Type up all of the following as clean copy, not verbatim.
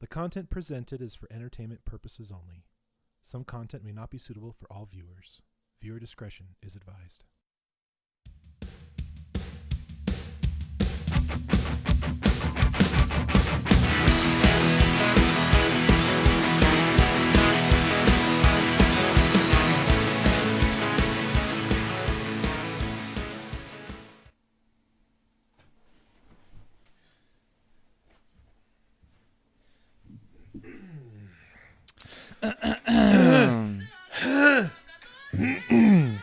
The content presented is for entertainment purposes only. Some content may not be suitable for all viewers. Viewer discretion is advised.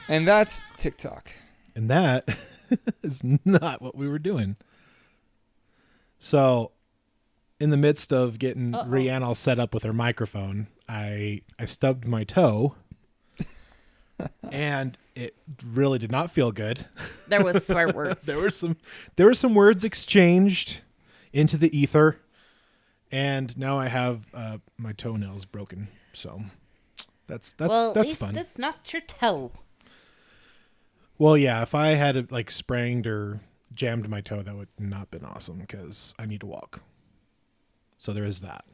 And that's TikTok. And that is not what we were doing. So, in the midst of getting Rihanna set up with her microphone, I stubbed my toe, and it really did not feel good. There was swear words. There were some words exchanged into the ether, and now I have my toenails broken. So that's well, at least fun. It's not your toe. Well, yeah, if I had sprained or jammed my toe, that would not been awesome because I need to walk. So there is that.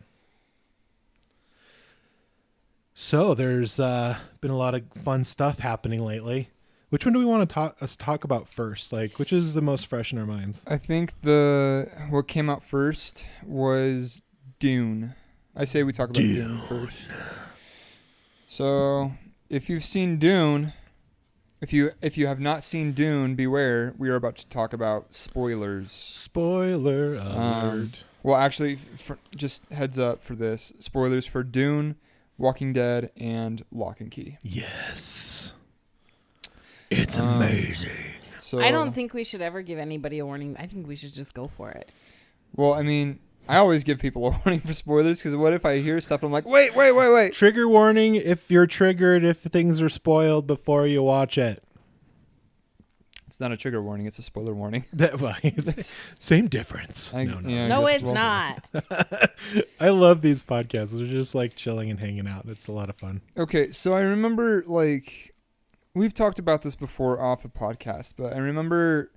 So there's been a lot of fun stuff happening lately. Which one do we want to talk about first? Like, which is the most fresh in our minds? I think what came out first was Dune. I say we talk about Dune first. So, if you've seen Dune, if you have not seen Dune, beware. We are about to talk about spoilers. Spoiler alert. Well, actually, just heads up for this. Spoilers for Dune, Walking Dead, and Lock and Key. Yes. It's amazing. So I don't think we should ever give anybody a warning. I think we should just go for it. Well, I mean, I always give people a warning for spoilers because what if I hear stuff and I'm like, wait. Trigger warning if you're triggered if things are spoiled before you watch it. It's not a trigger warning. It's a spoiler warning. Same difference. No, it's not. I love these podcasts. They're just like chilling and hanging out. It's a lot of fun. Okay, so I remember we've talked about this before off the podcast, but I remember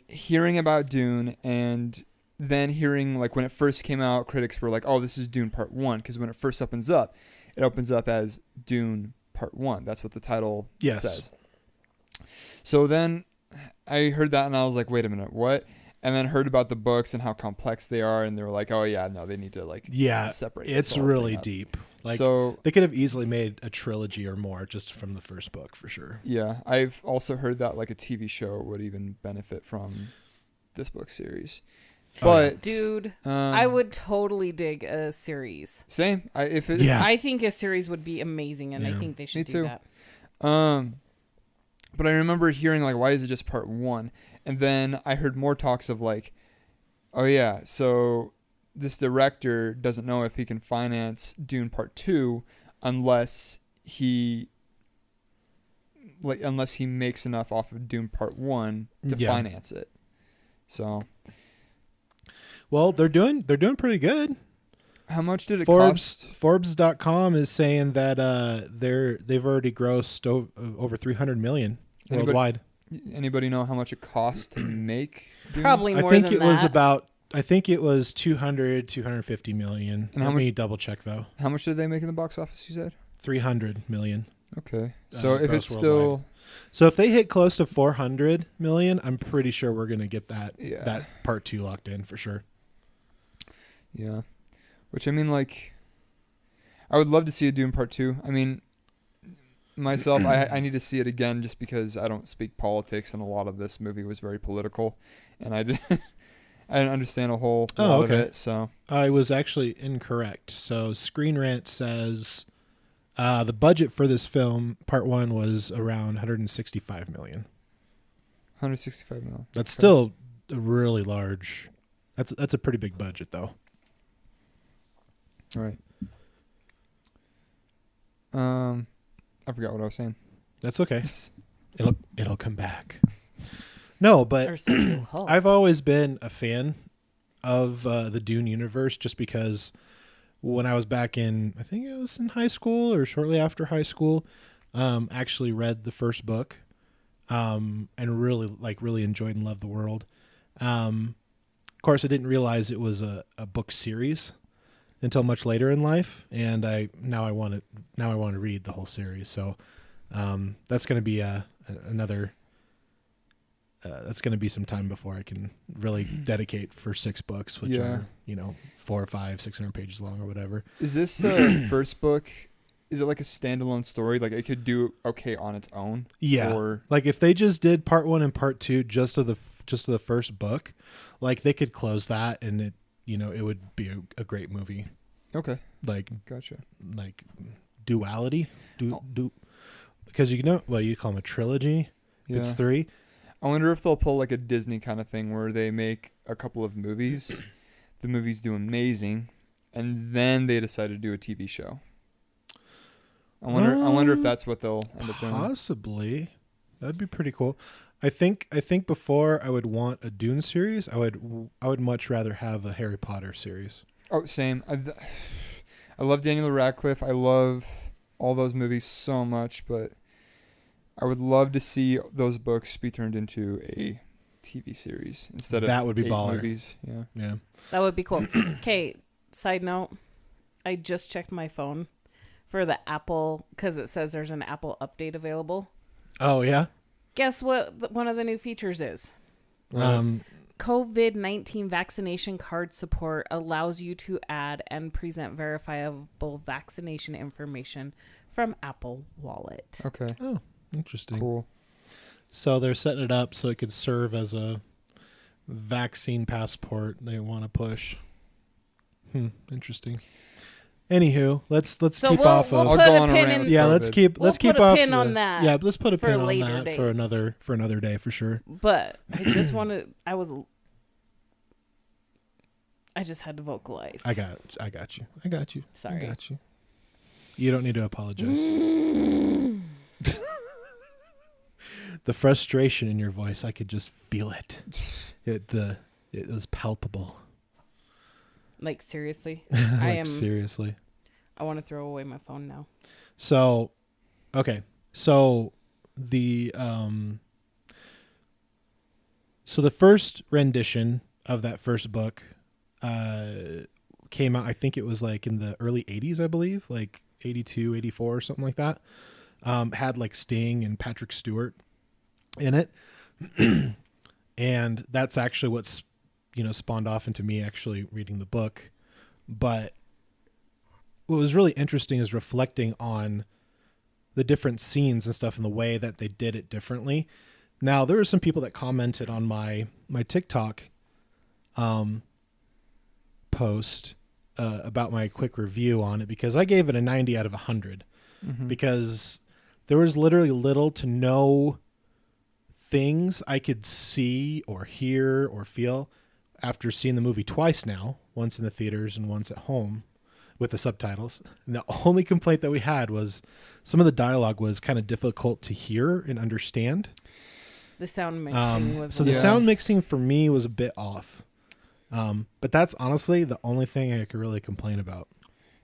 hearing about Dune and then hearing when it first came out, critics were like, oh, this is Dune Part 1, because when it first opens up, it opens up as Dune Part 1. That's what the title says. So then I heard that and I was like, wait a minute, what? And then heard about the books and how complex they are, and they were like, oh yeah, no, they need to separate. It's really deep. So they could have easily made a trilogy or more just from the first book for sure. Yeah, I've also heard that a TV show would even benefit from this book series. But dude, I would totally dig a series. Same. I think a series would be amazing, and I think they should do that. But I remember hearing why is it just Part 1? And then I heard more talks of oh yeah, so this director doesn't know if he can finance Dune Part 2 unless he makes enough off of Dune Part 1 to finance it. So, well, they're doing pretty good. How much did it cost? Forbes.com is saying that they've already grossed over 300 million worldwide. Anybody know how much it cost to make Dune? Probably more than that. I think it was 250 million. And Let me double check though. How much did they make in the box office, you said? 300 million. Okay. So if it's still... So if they hit close to 400 million, I'm pretty sure we're going to get that Part 2 locked in for sure. Yeah. Which, I mean, I would love to see a Dune Part 2. I mean, myself, I need to see it again just because I don't speak politics, and a lot of this movie was very political, and I didn't understand a whole lot of it. So I was actually incorrect. So Screen Rant says the budget for this film, Part 1, was around 165 million. 165 million. That's still a really large. That's a pretty big budget, though. All right. I forgot what I was saying. That's okay. It'll come back. No, but I've always been a fan of the Dune universe just because when I was back in, I think it was in high school or shortly after high school, actually read the first book and really enjoyed and loved the world. Of course, I didn't realize it was a book series. until much later in life, and now I want to read the whole series. So that's going to be another. That's going to be some time before I can really dedicate for 6 books, which are 4 or 5, 600 pages long or whatever. Is this first book? Is it like a standalone story? Like it could do okay on its own? Yeah. Or like if they just did part 1 and part 2 just of the first book, like they could close that and it would be a great movie. Okay. Like gotcha. Like duality, because you call them a trilogy. Yeah. It's 3. I wonder if they'll pull like a Disney kind of thing where they make a couple of movies, the movies do amazing, and then they decide to do a TV show. I wonder if that's what they'll end up doing. Possibly. That'd be pretty cool. I think before I would want a Dune series, I would much rather have a Harry Potter series. Oh, same. I love Daniel Radcliffe. I love all those movies so much, but I would love to see those books be turned into a TV series instead of that would be 8 baller. movies. Yeah. That would be cool. Okay, side note, I just checked my phone for the Apple, because it says there's an Apple update available. Oh, yeah? Guess what one of the new features is? COVID-19 vaccination card support allows you to add and present verifiable vaccination information from Apple Wallet. Okay. Oh, interesting. Cool. So they're setting it up so it could serve as a vaccine passport they want to push. Interesting. Anywho, let's keep off of. We'll put a pin in. Yeah, let's keep put off a pin on that. Yeah, let's put a pin on later that date. for another day for sure. But I just wanted. I just had to vocalize. I got you. Sorry. I got you. You don't need to apologize. The frustration in your voice, I could just feel it. It was palpable. Like seriously, seriously. I want to throw away my phone now. So, okay. So the first rendition of that first book came out, I think it was like in the early 80s, I believe, like 82, 84 or something like that. Had like Sting and Patrick Stewart in it. And that's actually what's spawned off into me actually reading the book. But what was really interesting is reflecting on the different scenes and stuff and the way that they did it differently. Now, there were some people that commented on my TikTok post about my quick review on it, because I gave it a 90 out of 100 because there was literally little to no things I could see or hear or feel after seeing the movie twice now, once in the theaters and once at home with the subtitles. And the only complaint that we had was some of the dialogue was kind of difficult to hear and understand. The sound mixing was... So the sound mixing for me was a bit off. But that's honestly the only thing I could really complain about.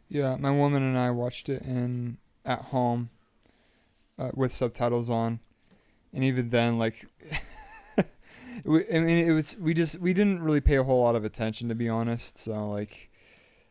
Yeah, my woman and I watched it at home with subtitles on. And even then, like... we didn't really pay a whole lot of attention, to be honest. So like,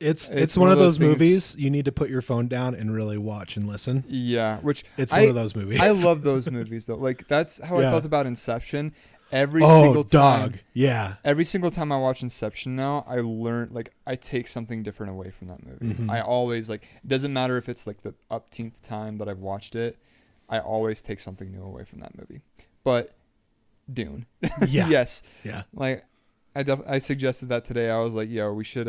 it's one of those movies you need to put your phone down and really watch and listen. Yeah, which it's one of those movies. I love those movies though. Like that's how I felt about Inception. Every single time I watch Inception now, I learn, like, I take something different away from that movie. I always, like, it doesn't matter if it's like the upteenth time that I've watched it, I always take something new away from that movie. But Dune. Yeah. Yes. Yeah. Like I suggested that today. I was like, yo, we should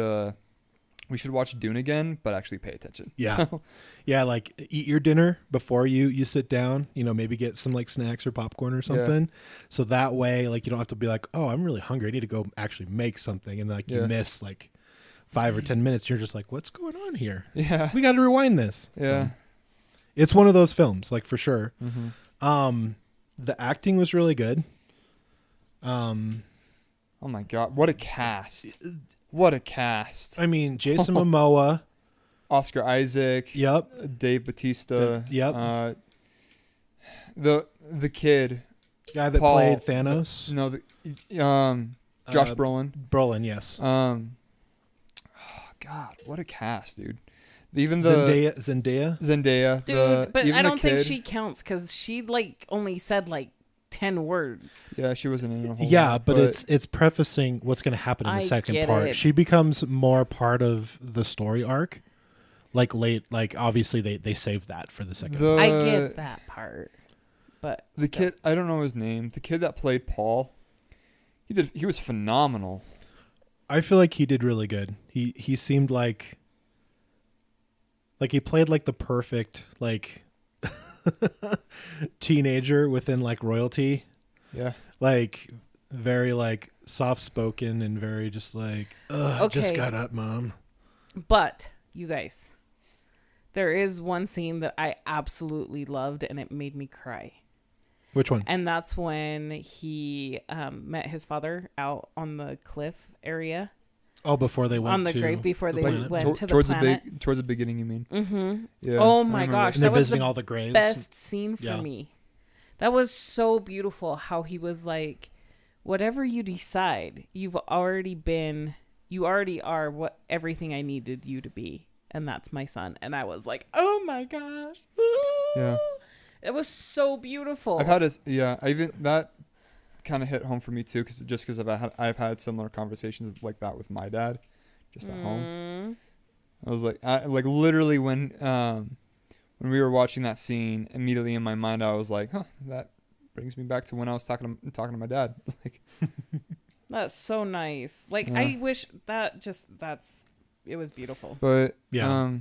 watch Dune again, but actually pay attention. Yeah. So. Yeah, like eat your dinner before you sit down, maybe get some like snacks or popcorn or something. Yeah. So that way, like, you don't have to be like, oh, I'm really hungry, I need to go actually make something. And like you miss like 5 or 10 minutes. You're just like, what's going on here? Yeah. We got to rewind this. Yeah. So, it's one of those films, like, for sure. The acting was really good. Oh my God. What a cast. What a cast. I mean, Jason Momoa, Oscar Isaac. Yep. Dave Bautista. Yep. The kid. Guy that played Thanos. Josh Brolin. Brolin, yes. God, God, what a cast, dude. Even Zendaya. Dude, but I don't think she counts because she like only said like 10 words. Yeah, she wasn't in a whole Yeah, lot, but it's prefacing what's going to happen in the second part. It. She becomes more part of the story arc. Like obviously they saved that for the second part. I get that part. But the kid, I don't know his name. The kid that played Paul, he was phenomenal. I feel like he did really good. He seemed like he played like the perfect like teenager within like royalty. Yeah. Like very like soft spoken and very just like just got up, mom. But you guys, there is one scene that I absolutely loved and it made me cry. Which one? And that's when he met his father out on the cliff area. Oh, before they went on the grave, before they went to the planet. Towards the beginning, you mean? Mm-hmm. Yeah. Oh my gosh, that was visiting all the graves. Best scene for me. That was so beautiful. How he was like, whatever you decide, you already are what everything I needed you to be, and that's my son. And I was like, oh my gosh. Yeah. It was so beautiful. That kind of hit home for me too, because I've had similar conversations like that with my dad, just at home. I was like, literally when we were watching that scene, immediately in my mind I was like, that brings me back to when I was talking to my dad. Like, that's so nice. Like, I wish it was beautiful. But yeah.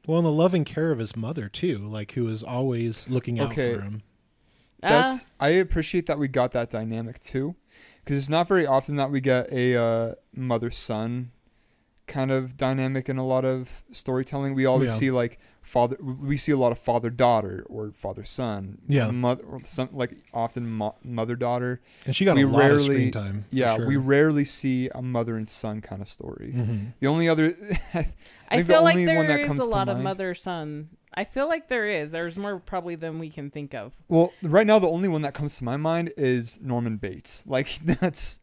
Well, and the loving care of his mother too, like who was always looking out for him. I appreciate that we got that dynamic too, because it's not very often that we get a mother-son kind of dynamic in a lot of storytelling. We always see like we see a lot of father-daughter or father-son. Yeah. Often mother-daughter. And she got a lot of screen time. Yeah, sure. we rarely see a mother and son kind of story. Mm-hmm. The only other, I feel like there is a lot of mother-son. I feel like there is. There's more probably than we can think of. Well, right now the only one that comes to my mind is Norman Bates. Like that's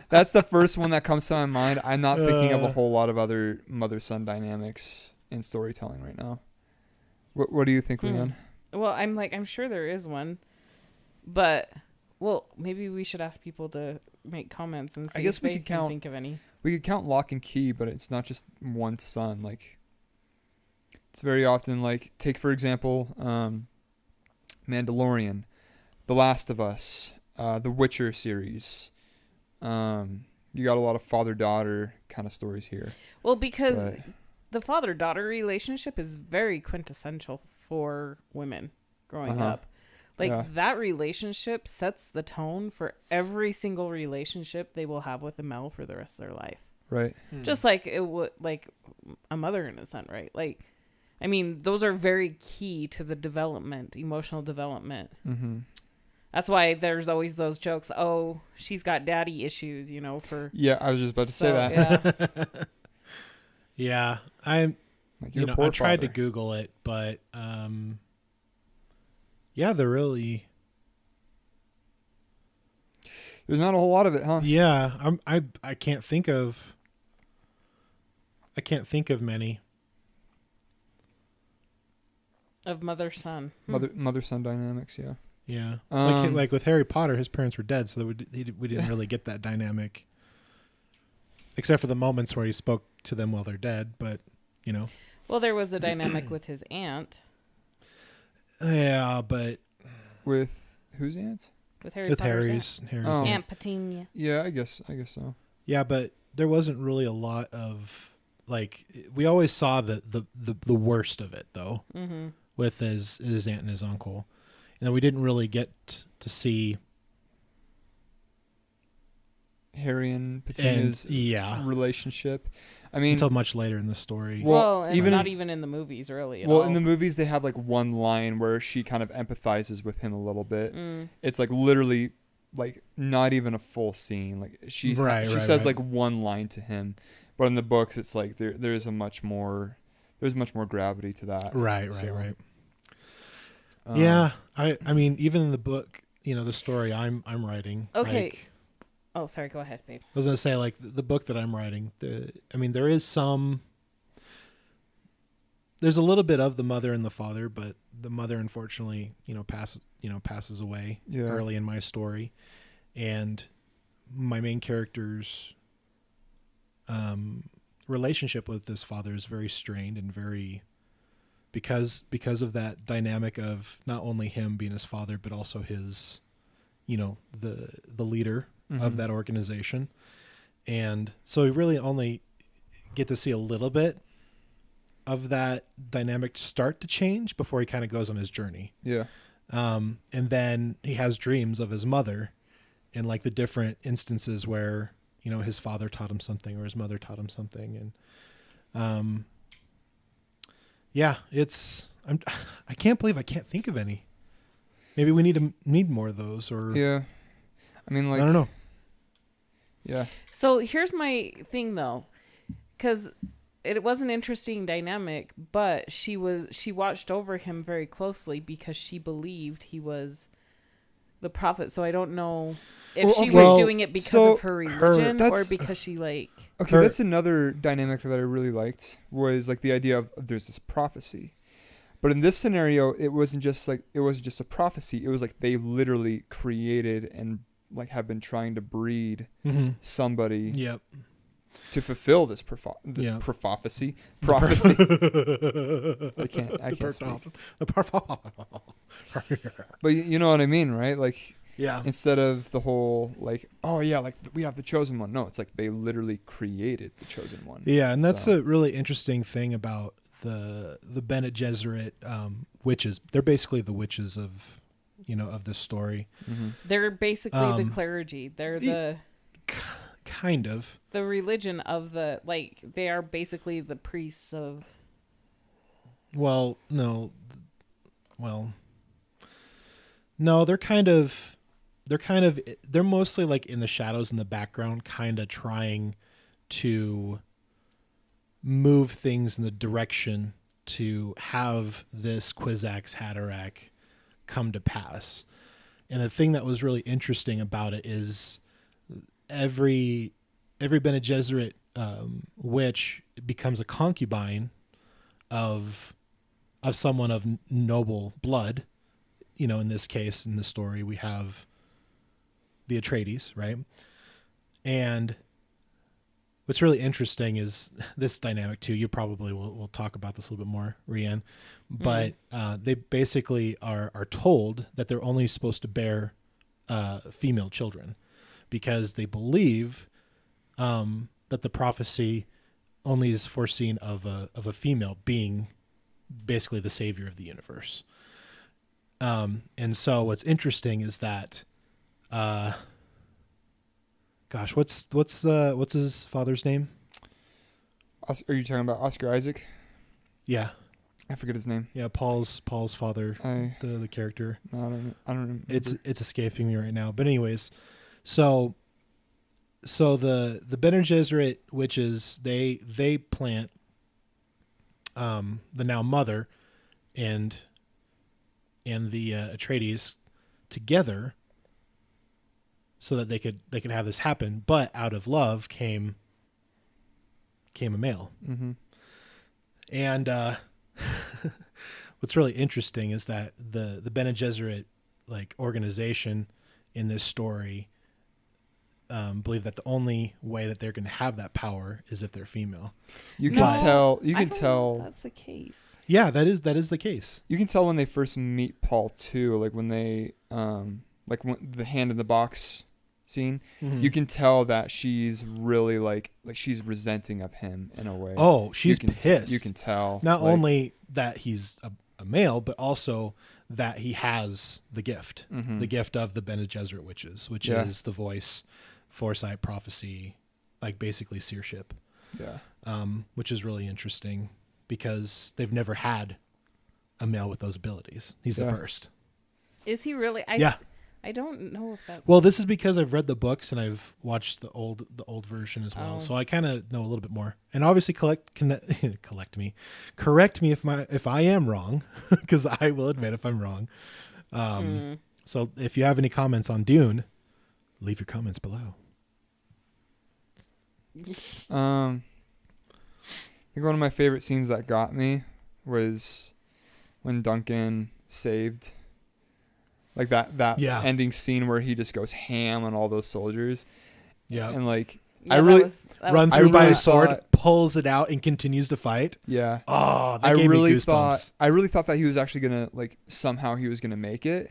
that's the first one that comes to my mind. I'm not thinking of a whole lot of other mother-son dynamics in storytelling right now. What do you think, Rian? Well, I'm sure there is one, but maybe we should ask people to make comments and see if they can think of any. We could count Lock and Key, but it's not just one son. Like, it's very often like, take for example, Mandalorian, The Last of Us, the Witcher series. You got a lot of father-daughter kind of stories here. Well, because the father-daughter relationship is very quintessential for women growing up. Like, that relationship sets the tone for every single relationship they will have with a male for the rest of their life. Right. Just like it would, like a mother and a son, right? Like, I mean, those are very key to the development, emotional development. Mm-hmm. That's why there's always those jokes. Oh, she's got daddy issues, for. Yeah, I was just about to say that. Yeah. Yeah, I tried to Google it, but yeah, there's not a whole lot of it, huh? Yeah, I can't think of many of mother-son. Mother-son dynamics, yeah. Yeah, like with Harry Potter, his parents were dead, so we didn't really get that dynamic, except for the moments where he spoke to them while they're dead. But well, there was a dynamic with his aunt. Yeah, but with whose aunt? With Harry's aunt. Aunt Petunia. Yeah, I guess so. Yeah, but there wasn't really a lot of like, we always saw the worst of it though, with his aunt and his uncle. And then we didn't really get to see Harry and Petunia's relationship. I mean, until much later in the story. Well, and not even in the movies, really. Well, in the movies, they have like one line where she kind of empathizes with him a little bit. It's like literally, like not even a full scene. Like she says like one line to him, but in the books, it's like there's much more gravity to that. Right. Yeah, I mean, even in the book, the story I'm writing. Okay. Like, Oh, sorry. Go ahead, babe. I was going to say, like, the book that I'm writing, there is there's a little bit of the mother and the father, but the mother, unfortunately, passes away early in my story. And my main character's relationship with this father is very strained and very, because of that dynamic of not only him being his father, but also his, the leader of that organization. And so we really only get to see a little bit of that dynamic start to change before he kind of goes on his journey. Yeah. And then he has dreams of his mother and like the different instances where, his father taught him something or his mother taught him something. And, I can't believe I can't think of any. Maybe we need more of those, or I mean, like, I don't know. Yeah. So here's my thing though, because it was an interesting dynamic, but she watched over him very closely because she believed he was the prophet. So I don't know if she was doing it because of her religion or because she like. Okay, that's another dynamic that I really liked, was like the idea of there's this prophecy. But in this scenario, it wasn't just a prophecy. It was like they literally created and like have been trying to breed somebody to fulfill this prophecy. I can't speak. But you know what I mean, right? Like, instead of the whole like, oh yeah, like we have the chosen one. No, it's like they literally created the chosen one. Yeah, and that's a really interesting thing about the Bene Gesserit witches. They're basically the witches of this story. They're basically the clergy. They're the kind of the religion of the, like, they are basically the priests of. No, they're mostly like in the shadows in the background, kind of trying to move things in the direction to have this Kwisatz Haderach come to pass. And the thing that was really interesting about it is every Bene Gesserit witch becomes a concubine of someone of noble blood. In this case, in the story, we have the Atreides, right? And what's really interesting is this dynamic too. You probably will talk about this a little bit more, Rianne, but they basically are told that they're only supposed to bear female children because they believe that the prophecy only is foreseen of a female being basically the savior of the universe. And so what's interesting is that, what's his father's name? Are you talking about Oscar Isaac? Yeah. I forget his name. Yeah, Paul's father, the character. No, I don't remember. It's escaping me right now. But anyways, so the Bene Gesserit witches, they plant the now mother and the Atreides together so that they could have this happen, but out of love came a male. And what's really interesting is that the Bene Gesserit like organization in this story believe that the only way that they're going to have that power is if they're female. You can tell That's the case. Yeah, that is the case. You can tell when they first meet Paul too, like when they like when the hand in the box scene, you can tell that she's really like she's resenting of him in a way. Oh, she's pissed. You can tell. Not only that he's a male, but also that he has the gift of the Bene Gesserit witches, which is the voice, foresight, prophecy, like basically seership. Yeah. Which is really interesting because they've never had a male with those abilities. He's the first. Is he really? I don't know if that's... Well, this is because I've read the books and I've watched the old version as well, so I kind of know a little bit more. And obviously, correct me if I am wrong, because I will admit if I'm wrong. So if you have any comments on Dune, leave your comments below. I think one of my favorite scenes that got me was when Duncan saved, like that ending scene where he just goes ham on all those soldiers. Yeah, and like Yeah, I really run through by a sword, pulls it out, and continues to fight. Yeah. Oh, that gave me goosebumps. I really thought that he was actually gonna somehow he was gonna make it.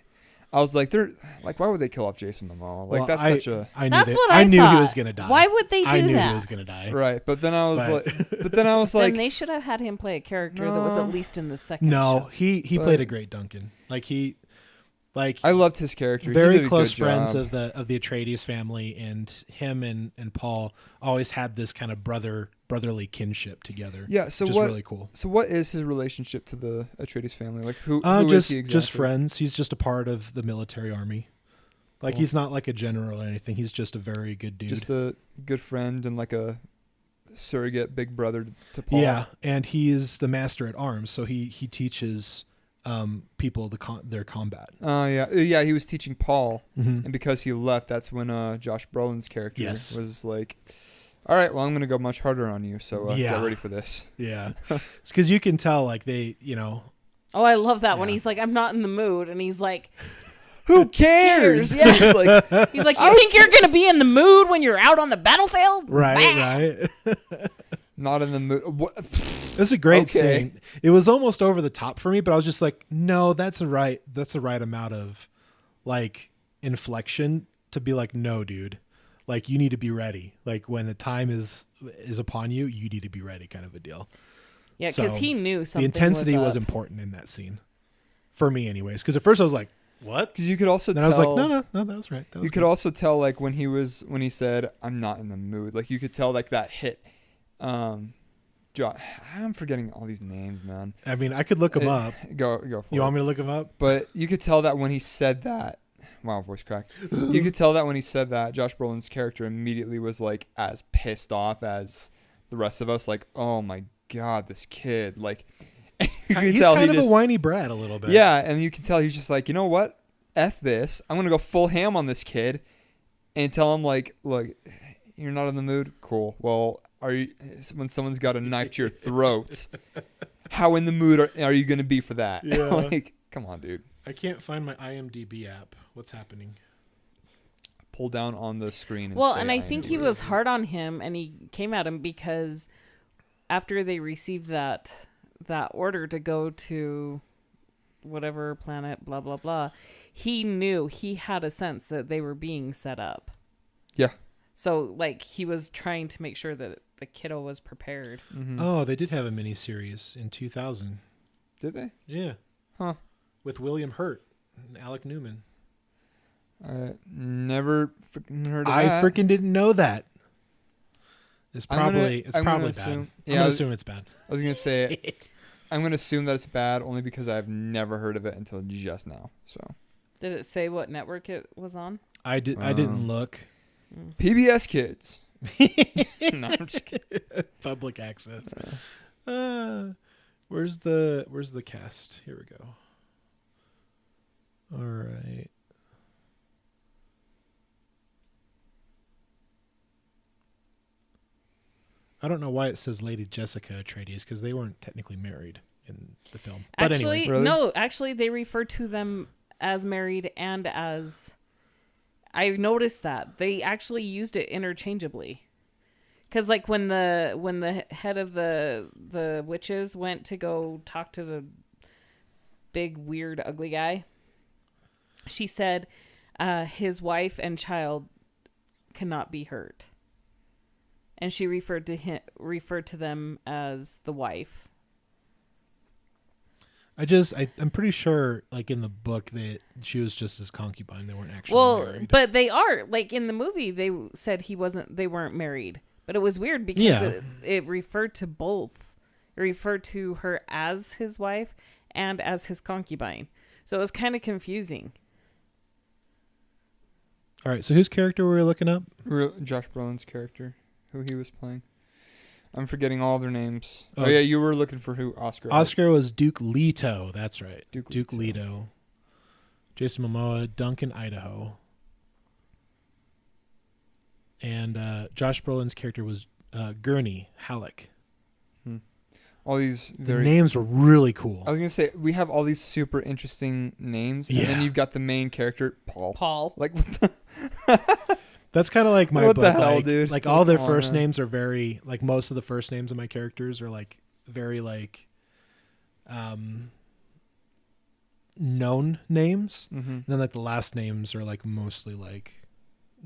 I was like, why would they kill off Jason Momoa? Like, that's such a. I knew he was gonna die. Why would they do that? I knew he was gonna die. Right, but then I was like, then they should have had him play a character that was at least in the second. No, he played a great Duncan. I loved his character. Very close friends of the Atreides family, and him and Paul always had this kind of brotherly kinship together. Yeah, so which is really cool. So what is his relationship to the Atreides family? Like who is he exactly? Just friends. He's just a part of the military army. Like he's not like a general or anything. He's just a very good dude. Just a good friend and like a surrogate big brother to Paul. Yeah, and he's the master at arms, so he teaches people their combat. Yeah. He was teaching Paul, mm-hmm. and because he left, that's when Josh Brolin's character was like, "All right, well, I'm gonna go much harder on you, so get ready for this." Yeah, it's because you can tell, like they, Oh, I love that when he's like, "I'm not in the mood," and he's like, "Who cares?" Yeah. He's like, "You think you're gonna be in the mood when you're out on the battlefield?" Right. Not in the mood. What? That's a great scene. It was almost over the top for me, but I was just like, no, that's the right amount of like inflection to be like, no, dude, like you need to be ready. Like when the time is upon you, you need to be ready, kind of a deal. Yeah, because he knew something. The intensity was important in that scene for me, anyways. Because at first I was like, what? Because you could also tell. I was like, no, that was right. You could also tell like when he said, "I'm not in the mood." Like you could tell like that hit. I'm forgetting all these names, man. I mean, I could look them up. Go for it. You want me to look them up? But you could tell that when he said that. Wow, voice crack. You could tell that when he said that, Josh Brolin's character immediately was like as pissed off as the rest of us. Like, oh my god, this kid. Like, he's kind of a whiny brat a little bit. Yeah, and you can tell he's just like, you know what? F this. I'm gonna go full ham on this kid, and tell him like, look, you're not in the mood. Cool. Well. When someone's got a knife to your throat, how in the mood are you going to be for that? Yeah. Like, come on, dude. I can't find my IMDb app. What's happening? Pull down on the screen. And I think he was hard on him, and he came at him because after they received that order to go to whatever planet, blah, blah, blah, he knew, he had a sense that they were being set up. Yeah. So, like, he was trying to make sure that the kiddo was prepared. Mm-hmm. Oh, they did have a miniseries in 2000. Did they? Yeah. Huh. With William Hurt and Alec Newman. Never freaking heard of that. I freaking didn't know that. It's probably bad. I'm going to assume it's bad. I was going to say, I'm going to assume that it's bad only because I've never heard of it until just now. So. Did it say what network it was on? I didn't look. PBS Kids. No, I'm just kidding. Public access. Where's the cast? Here we go. All right. I don't know why it says Lady Jessica Atreides because they weren't technically married in the film. But actually, anyway. No. Actually, they refer to them as married and as. I noticed that they actually used it interchangeably, because like when the head of the witches went to go talk to the big weird ugly guy, she said his wife and child cannot be hurt, and she referred to them as the wife. I'm pretty sure, like in the book, that she was just his concubine. They weren't actually married. But they are. Like in the movie, they said they weren't married. But it was weird because it referred to both. It referred to her as his wife and as his concubine. So it was kind of confusing. All right. So whose character were we looking up? Josh Brolin's character, who he was playing. I'm forgetting all their names. Oh yeah, you were looking for who? Oscar. Oscar was Duke Leto. That's right. Duke Leto. Jason Momoa, Duncan, Idaho. and Josh Brolin's character was Gurney Halleck. All these the names were really cool. I was gonna say we have all these super interesting names, and then you've got the main character Paul. Like, what the that's kind of like my what book. The hell, like, dude? Like all their first names are very like most of the first names of my characters are like very like known names. And then like the last names are like mostly like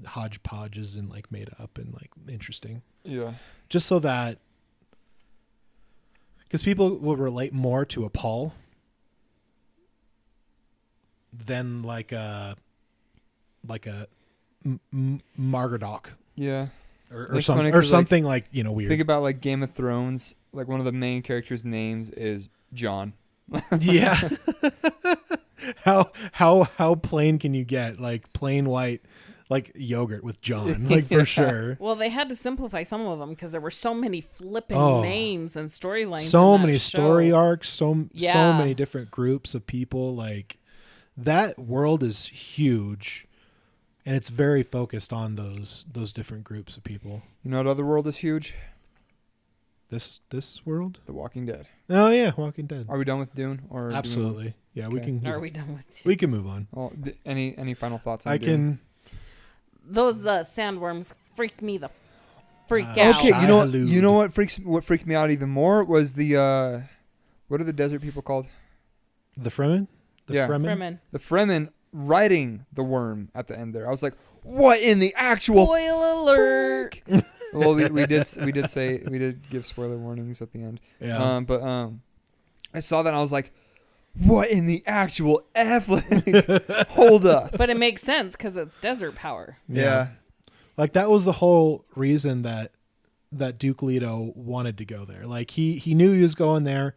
hodgepodges and like made up and like interesting. Yeah. Just so that. Because people will relate more to a Paul than like a Margadoc. Yeah. Or something like, you know, weird. Think about like Game of Thrones. Like one of the main characters' names is John. Yeah. How plain can you get? Like plain white. Like yogurt with John, like for sure. Well, they had to simplify some of them because there were so many flipping names and storylines. So many story arcs, so many different groups of people. Like that world is huge, and it's very focused on those different groups of people. You know what other world is huge? This world? The Walking Dead. Oh yeah, Walking Dead. Are we done with Dune? Or absolutely? Yeah, we can. Are we done with Dune? We can move on. Well, any final thoughts on Dune? Those sandworms freak me the freak out. Okay, you know what freaked me out even more was the what are the desert people called? The Fremen? Fremen. The Fremen riding the worm at the end there. I was like, what in the actual spoiler alert? Well, we did give spoiler warnings at the end. Yeah. But I saw that and I was like, what in the actual F? Like, hold up. But it makes sense because it's desert power. Yeah. Like that was the whole reason that Duke Leto wanted to go there. Like he knew he was going there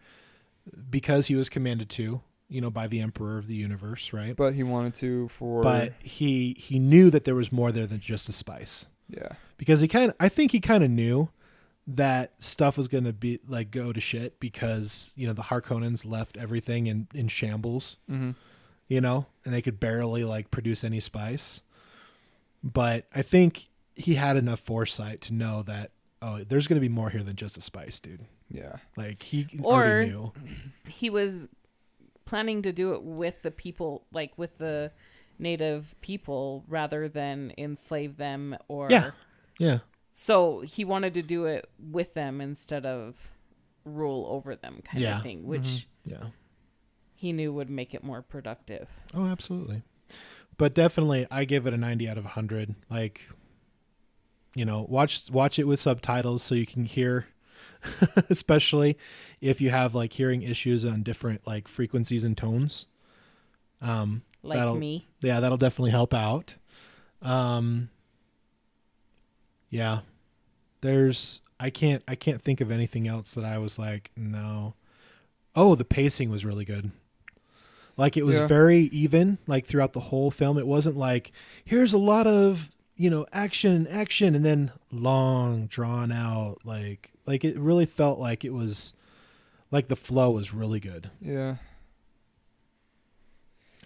because he was commanded to, you know, by the Emperor of the Universe, right? But he wanted to But he knew that there was more there than just a spice. Yeah. Because I think he kind of knew that stuff was going to be like go to shit because, you know, the Harkonnens left everything in shambles, you know, and they could barely like produce any spice. But I think he had enough foresight to know that, oh, there's going to be more here than just a spice, dude. Yeah. Like he already knew. He was planning to do it with the people, like with the native people rather than enslave them or. Yeah. So he wanted to do it with them instead of rule over them kind of thing, which he knew would make it more productive. Oh, absolutely. But definitely I give it a 90 out of 100. Like, you know, watch it with subtitles so you can hear, especially if you have like hearing issues on different like frequencies and tones. Like me. Yeah, that'll definitely help out. Yeah, I can't think of anything else that I was like, no. Oh, the pacing was really good. Like it was very even, like throughout the whole film. It wasn't like, here's a lot of, you know, action, and then long drawn out. Like it really felt like it was like the flow was really good. Yeah.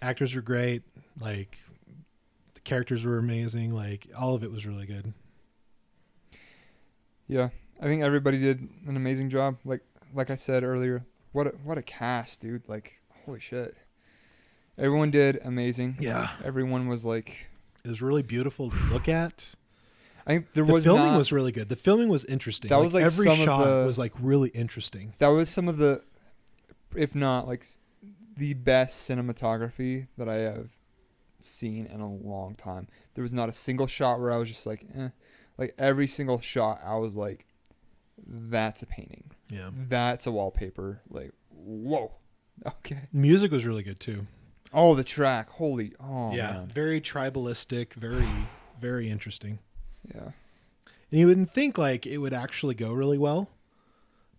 Actors were great. Like the characters were amazing. Like all of it was really good. Yeah, I think everybody did an amazing job. Like I said earlier, what a cast, dude! Like, holy shit, everyone did amazing. Yeah, everyone was like, it was really beautiful to look at. I think the filming was really good. The filming was interesting. That was like every shot was like really interesting. That was some of the, if not like, the best cinematography that I have seen in a long time. There was not a single shot where I was just like, eh. Like every single shot, I was like, that's a painting. Yeah. That's a wallpaper. Like, whoa. Okay. Music was really good too. Oh, the track. Yeah. Man. Very tribalistic, very, very interesting. Yeah. And you wouldn't think like it would actually go really well,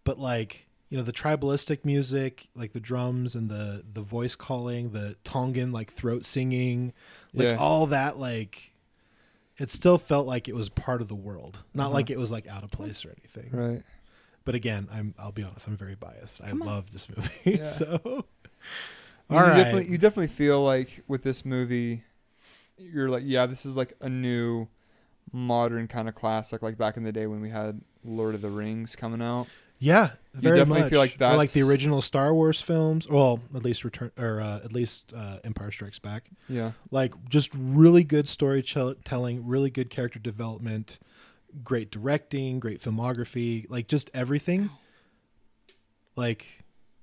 but like, you know, the tribalistic music, like the drums and the voice calling, the Tongan like throat singing, like all that, like it still felt like it was part of the world, not like it was like out of place or anything. Right. But again, I'll be honest, I'm very biased. I love this movie. Yeah. So You definitely feel like with this movie, you're like, yeah, this is like a new modern kind of classic, like back in the day when we had Lord of the Rings coming out. Yeah, very definitely much. feel like Or like the that's- original Star Wars films. Well, at least Empire Strikes Back. Yeah. Like just really good storytelling, really good character development, great directing, great filmography, like just everything. Like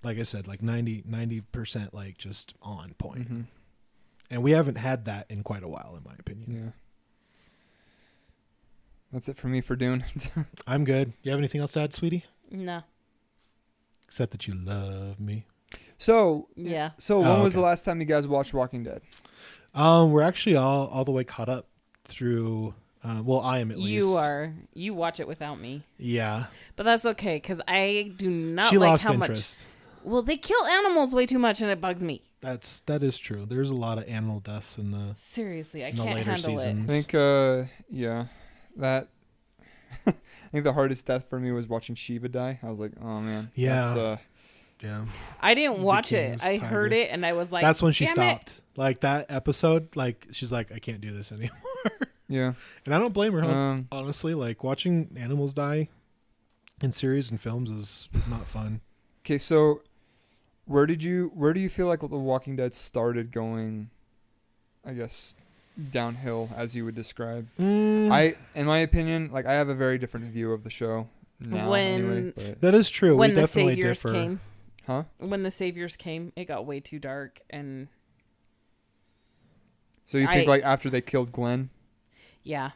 I said, like 90% like just on point. Mm-hmm. And we haven't had that in quite a while, in my opinion. Yeah. That's it for me for Dune. I'm good. You have anything else to add, sweetie? No. Except that you love me. So Yeah. When was the last time you guys watched Walking Dead? We're actually all the way caught up through. Well, I am at least. You are. You watch it without me. Yeah. But that's okay, because I do not She like lost how interest. much. Well, they kill animals way too much, and it bugs me. That is true. There's a lot of animal deaths in the Seriously, I in the can't later handle seasons. I think, that. I think the hardest death for me was watching Shiva die. I was like, oh man. Yeah. That's, it. I didn't watch it. king's I heard tiger. it, and I was like, That's when she "Damn stopped. Like that episode, like she's like, I can't do this anymore. yeah. And I don't blame her. Um, Honestly, like watching animals die in series and films is not fun. Okay, so where do you feel like The Walking Dead started going, I guess, downhill, as you would describe? In my opinion, like I have a very different view of the show now. Anyway, but, That is true. when We the definitely saviors differ. came, huh? when the saviors came, it got way too dark, and So you think like after they killed Glenn? yeah,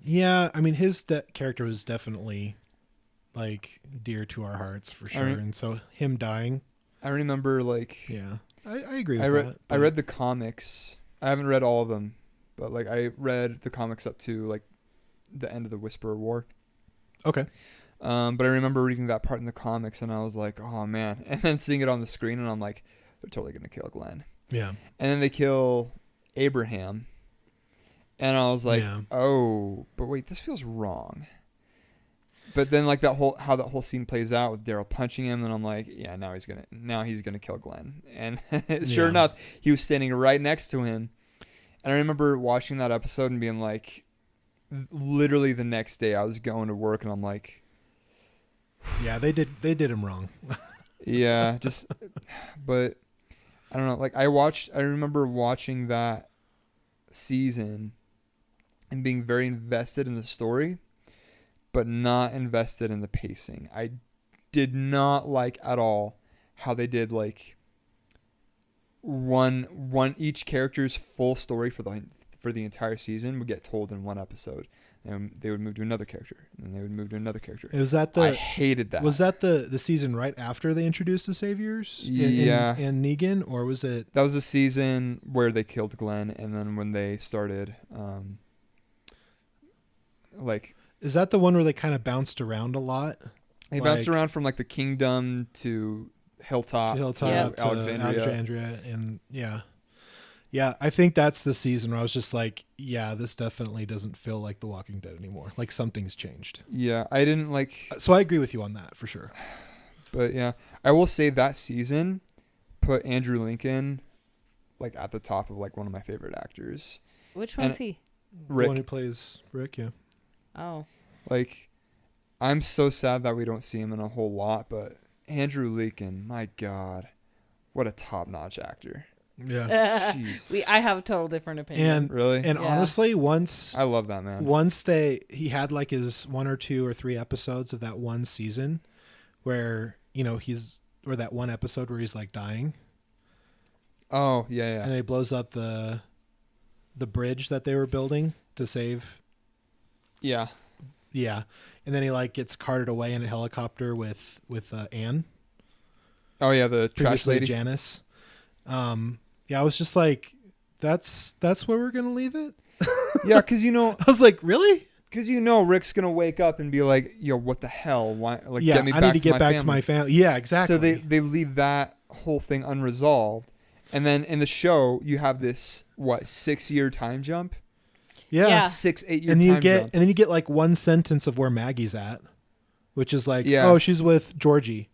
Yeah, I mean his character was definitely like dear to our hearts for sure, and so him dying. I remember like Yeah, I agree with that. I read the comics. I haven't read all of them, but like I read the comics up to like the end of the Whisperer War. Okay. But I remember reading that part in the comics, and I was like, oh man, and then seeing it on the screen, and I'm like, they're totally gonna kill Glenn. Yeah. And then they kill Abraham, and I was like, Yeah. oh, but wait, this feels wrong. But then like how that whole scene plays out with Daryl punching him, and I'm like, yeah, now he's gonna kill Glenn. And sure enough, he was standing right next to him. And I remember watching that episode and being like, literally the next day I was going to work, and I'm like, Yeah, they did him wrong. yeah, but I don't know. Like I remember watching that season and being very invested in the story, but not invested in the pacing. I did not like at all how they did like one each character's full story for the entire season would get told in one episode, and they would move to another character, and then they would move to another character. Was that I hated that. Was that the season right after they introduced the saviors? And Negan, or was it? That was the season where they killed Glenn, and then when they started, like. Is that the one where they kind of bounced around a lot? They bounced around from like the Kingdom to Hilltop, to Alexandria, and yeah. I think that's the season where I was just like, yeah, this definitely doesn't feel like The Walking Dead anymore. Like something's changed. Yeah, I didn't like. So I agree with you on that for sure. But yeah, I will say that season put Andrew Lincoln like at the top of like one of my favorite actors. Which one's he? Rick. The one who plays Rick, yeah. Oh. Like, I'm so sad that we don't see him in a whole lot, but Andrew Lincoln, my God, what a top-notch actor. Yeah. I have a total different opinion. And really? And honestly, I love that man. Once he had like his 1 or 2 or 3 episodes of that one season where, or that one episode where he's like dying. Oh, yeah. And he blows up the bridge that they were building to save. Yeah. Yeah. And then he like gets carted away in a helicopter with Anne. Oh yeah, the trash lady. Janice. Yeah, I was just like, that's where we're gonna leave it. Yeah, because I was like, really? Because Rick's gonna wake up and be like, yo, what the hell? Why? Like, yeah, get me I back need to get back to my family. Yeah, exactly. So they leave that whole thing unresolved, and then in the show you have this 6-year time jump. Yeah. 6-8 year and time jump. And then you get like one sentence of where Maggie's at, which is like, yeah. oh, she's with Georgie.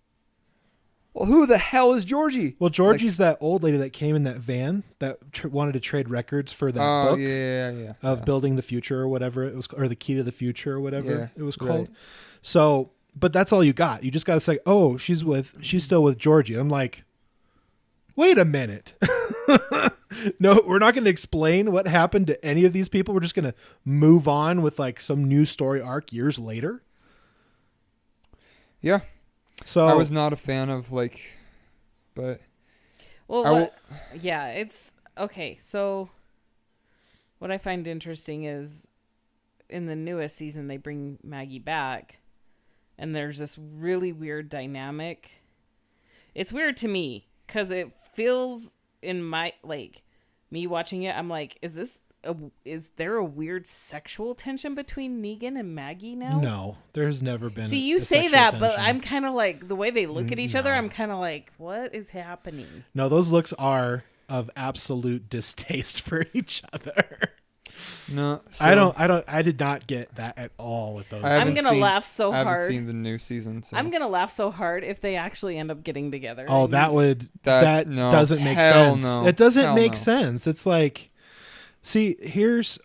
well, who the hell is Georgie? Well, Georgie's that old lady that came in that van that wanted to trade records for that book of Building the Future or whatever it was, or The Key to the Future or whatever it was called. Right. So, but that's all you got. You just got to say, oh, she's still with Georgie. I'm like, wait a minute. No, we're not going to explain what happened to any of these people. We're just going to move on with like some new story arc years later. Yeah. So I was not a fan of but. Well, it's okay. So what I find interesting is in the newest season, they bring Maggie back and there's this really weird dynamic. It's weird to me because it feels in my, me watching it, I'm like, is there a weird sexual tension between Negan and Maggie now? No, there's never been. See, you say that, tension. But I'm kind of like, the way they look at each other, I'm kind of like, what is happening? No, those looks are of absolute distaste for each other. No, so I did not get that at all with those. I'm going to laugh so hard. I haven't seen the new season. So. I'm going to laugh so hard if they actually end up getting together. Oh, that doesn't make sense. No. It doesn't make sense. It's like, see,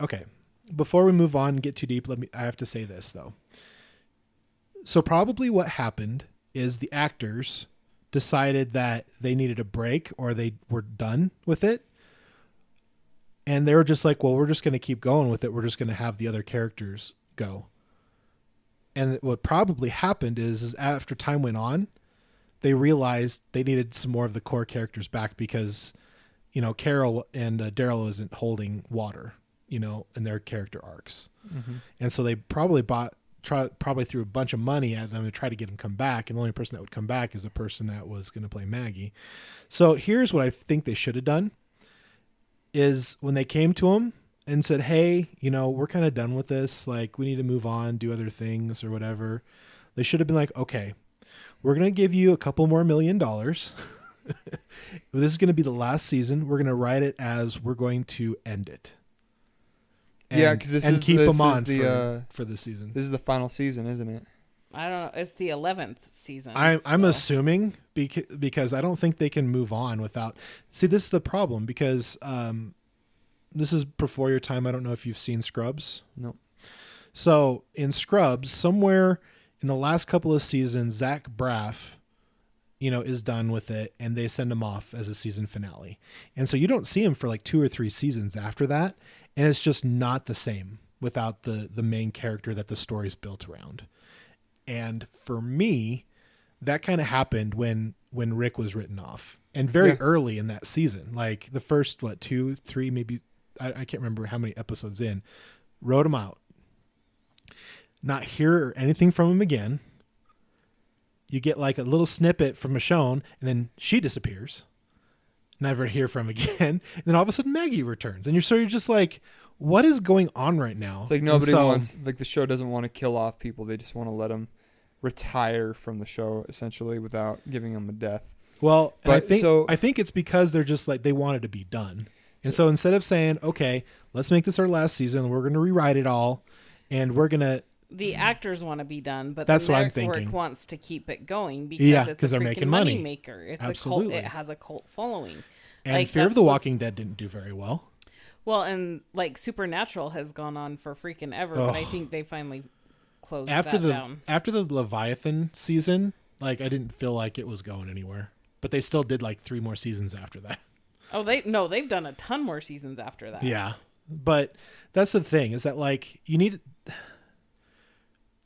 okay. Before we move on and get too deep, I have to say this though. So probably what happened is the actors decided that they needed a break or they were done with it. And they were just like, well, we're just going to keep going with it. We're just going to have the other characters go. And what probably happened is after time went on, they realized they needed some more of the core characters back because, Carol and Daryl isn't holding water, in their character arcs. Mm-hmm. And so they probably threw a bunch of money at them to try to get them come back. And the only person that would come back is the person that was going to play Maggie. So here's what I think they should have done. Is when they came to him and said, hey, we're kind of done with this. Like, we need to move on, do other things or whatever. They should have been like, okay, we're going to give you a couple more $1 million. This is going to be the last season. We're going to write it as we're going to end it. Because keep them on for this season. This is the final season, isn't it? I don't know. It's the 11th season. I'm assuming because I don't think they can move on without. See, this is the problem because this is before your time. I don't know if you've seen Scrubs. No. So in Scrubs, somewhere in the last couple of seasons, Zach Braff, is done with it, and they send him off as a season finale. And so you don't see him for like 2 or 3 seasons after that, and it's just not the same without the main character that the story's built around. And for me, that kind of happened when Rick was written off, and very early in that season, like the first 2, 3, maybe I can't remember how many episodes in, wrote him out. Not hear anything from him again. You get like a little snippet from Michonne, and then she disappears. Never hear from again. And then all of a sudden Maggie returns, and you're just like, what is going on right now? It's like nobody wants, the show doesn't want to kill off people. They just want to let them retire from the show essentially without giving them a death. Well, I think it's because they're just like, they wanted to be done. And so instead of saying, okay, let's make this our last season, we're going to rewrite it all, and we're going to... The actors want to be done, but that's the what I'm thinking. Network wants to keep it going because it's they're making money maker. It's Absolutely. It has a cult following. And Fear of the Walking Dead didn't do very well. Well, and Supernatural has gone on for freaking ever, but I think they finally closed that down. After the Leviathan season, I didn't feel like it was going anywhere. But they still did 3 more seasons after that. Oh, they've done a ton more seasons after that. Yeah. But that's the thing, is that you need...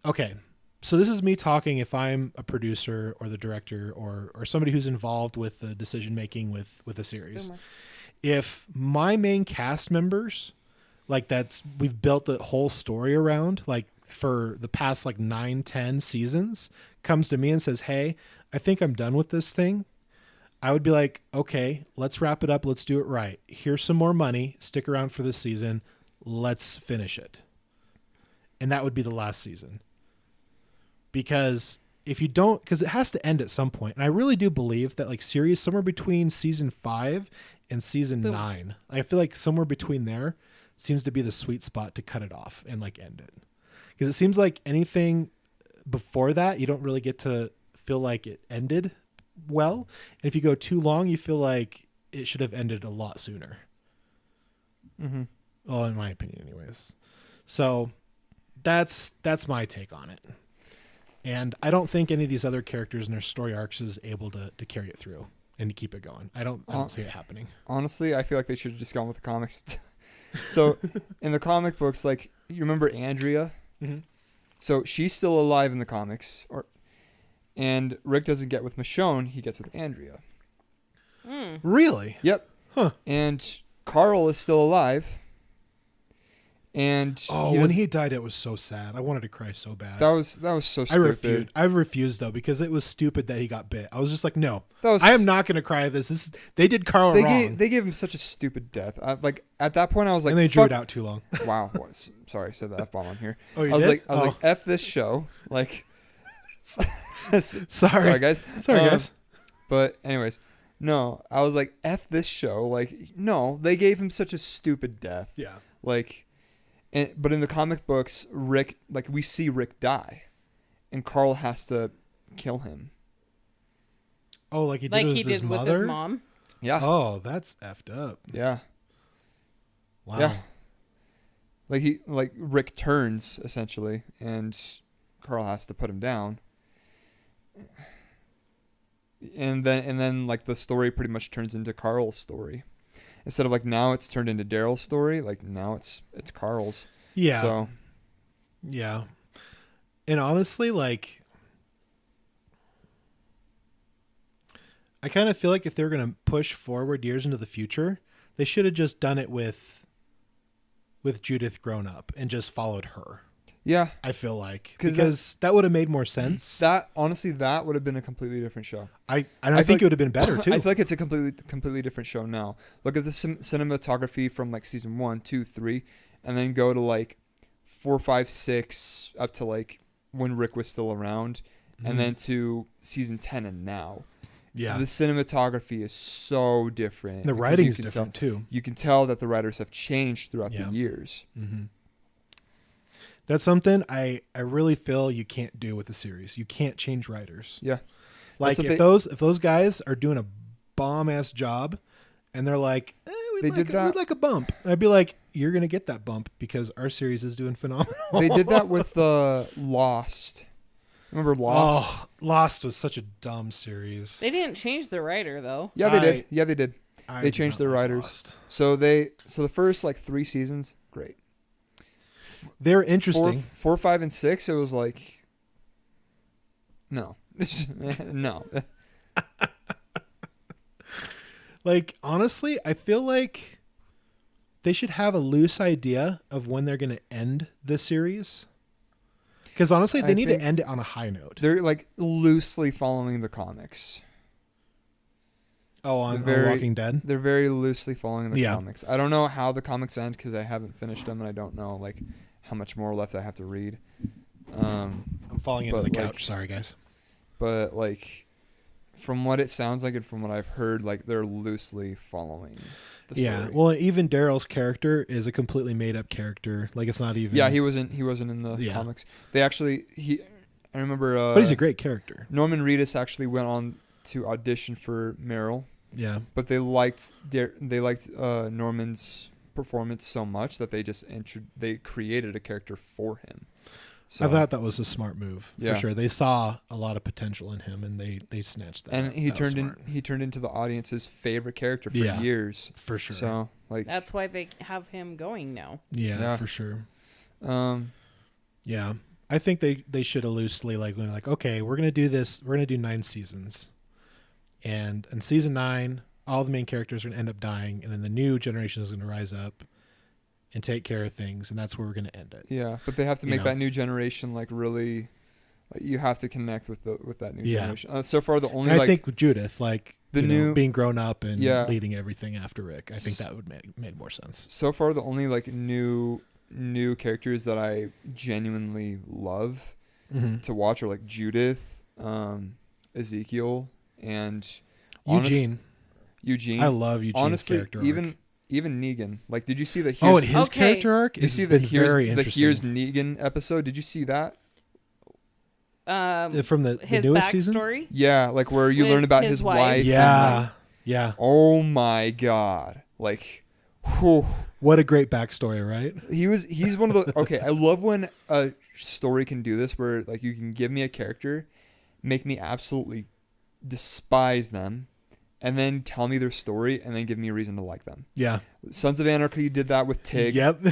Okay, so this is me talking if I'm a producer or the director or somebody who's involved with the decision making with a series. Boomer. If my main cast members, we've built the whole story around, for the past 9, 10 seasons, comes to me and says, hey, I think I'm done with this thing, I would be like, okay, let's wrap it up. Let's do it right. Here's some more money. Stick around for this season. Let's finish it. And that would be the last season. Because if you don't, because it has to end at some point. And I really do believe that series somewhere between season 5 and season 9, I feel like somewhere between there seems to be the sweet spot to cut it off and end it. Because it seems like anything before that, you don't really get to feel like it ended well. And if you go too long, you feel like it should have ended a lot sooner. Mm-hmm. Well, in my opinion, anyways. So that's my take on it. And I don't think any of these other characters and their story arcs is able to carry it through and to keep it going. I don't see it happening. Honestly, I feel like they should have just gone with the comics. So in the comic books, like, you remember Andrea? Mm-hmm. So she's still alive in the comics, and Rick doesn't get with Michonne, he gets with Andrea. Really? Yep. Huh. And Carl is still alive. And when he died, it was so sad. I wanted to cry so bad. That was so stupid. I refused though, because it was stupid that he got bit. I was just like, no, I am not going to cry at this. They did Carl wrong. They gave him such a stupid death. Like, at that point, I was like, and they drew it out too long. Wow. Sorry, I said the F-bomb on here. Oh, you I was did? like, F this show. Like, sorry guys. Sorry, guys. But anyways, no, I was like, F this show. Like, no, they gave him such a stupid death. Yeah. Like, but in the comic books, Rick, like, we see Rick die, and Carl has to kill him. Oh, like he did with his mother? With his mom? Yeah. Oh, that's effed up. Yeah. Wow. Yeah. Like Rick turns essentially, and Carl has to put him down. And then like the story pretty much turns into Carl's story. Instead of like now it's turned into Daryl's story, like now it's Carl's. Yeah. So yeah. And honestly, like, I kind of feel like if they were going to push forward years into the future, they should have just done it with Judith grown up and just followed her. Yeah. I feel like because that would have made more sense. That honestly, that would have been a completely different show. I think it would have been better too. I feel like it's a completely different show now. Look at the cinematography from like season 1, 2, 3, and then go to like 4, 5, 6 up to like when Rick was still around, and then to season 10 and now. Yeah. The cinematography is so different. The writing is different too. You can tell that the writers have changed throughout the years. Mm-hmm. That's something I really feel you can't do with the series. You can't change writers. Yeah. Like if those guys are doing a bomb ass job and they're like, we'd like a bump. I'd be like, you're going to get that bump because our series is doing phenomenal. They did that with Lost. Remember Lost? Oh, Lost was such a dumb series. They didn't change the writer though. Yeah, they did. Yeah, they did. They changed their writers. Lost. So the first like 3 seasons, great. They're interesting. 4, 5, and 6, it was like, no. No. Like, honestly, I feel like they should have a loose idea of when they're going to end the series. Because honestly, they need to end it on a high note. They're like loosely following the comics. Oh, on Walking Dead? They're very loosely following the comics. I don't know how the comics end because I haven't finished them and I don't know like how much more left I have to read. I'm falling into the couch. Sorry, guys. But like, from what it sounds like and from what I've heard, like they're loosely following the story. Yeah. Well, even Daryl's character is a completely made up character. Like it's not even. Yeah, he wasn't in the comics. They actually I remember. But he's a great character. Norman Reedus actually went on to audition for Meryl. Yeah. But they liked Norman's performance so much that they created a character for him. So, I thought that was a smart move for sure. They saw a lot of potential in him, and they snatched that. And he turned into the audience's favorite character for years, for sure. So like that's why they have him going now. Yeah, for sure. Yeah, I think they should have loosely like okay, we're gonna do this. We're gonna do 9 seasons, and in season 9, all the main characters are gonna end up dying, and then the new generation is gonna rise up and take care of things, and that's where we're going to end it. Yeah, but they have to make that new generation like really. Like, you have to connect with that new generation. So far, the only I think with Judith, like the new being grown up and leading everything after Rick, I think that would made more sense. So far, the only like new characters that I genuinely love to watch are like Judith, Ezekiel, and Eugene. I love Eugene's character arc. Even Negan. Like, did you see the his character arc? You see the Here's Negan episode? Did you see that? from the his newest season. backstory. Yeah, like where you learn about his wife. Yeah, and, yeah. Oh my god! Like, whew. What a great backstory, right? He's one of the. Okay, I love when a story can do this, where like you can give me a character, make me absolutely despise them, and then tell me their story, and then give me a reason to like them. Yeah. Sons of Anarchy did that with Tig. Yep.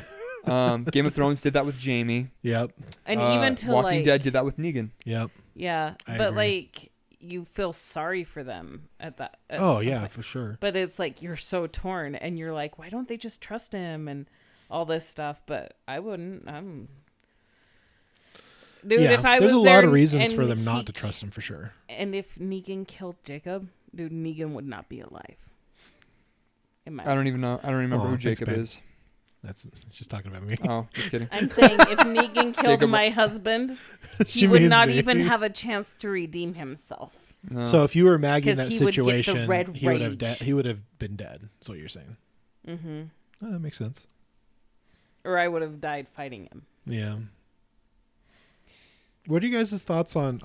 Game of Thrones did that with Jaime. Yep. And even to Walking Dead did that with Negan. Yep. Yeah, I but agree. like you feel sorry for them at that. Oh yeah, for sure. But it's like you're so torn, and you're like, why don't they just trust him and all this stuff? But I wouldn't. Dude, yeah, if I there's was a there lot of reasons and for them not to trust him for sure. And if Negan killed Jacob, dude, Negan would not be alive. I don't even know. I don't remember who thanks, Jacob Ben. is. That's she's talking about me. Oh, just kidding. I'm saying if Negan killed Jacob- my husband, She he would means not me. even have a chance to redeem himself. No. So if you were Maggie in 'Cause that he would get the situation, red he would have rage. he would have been dead. That's what you're saying. Mm-hmm. Oh, that makes sense. Or I would have died fighting him. Yeah. What are you guys' thoughts on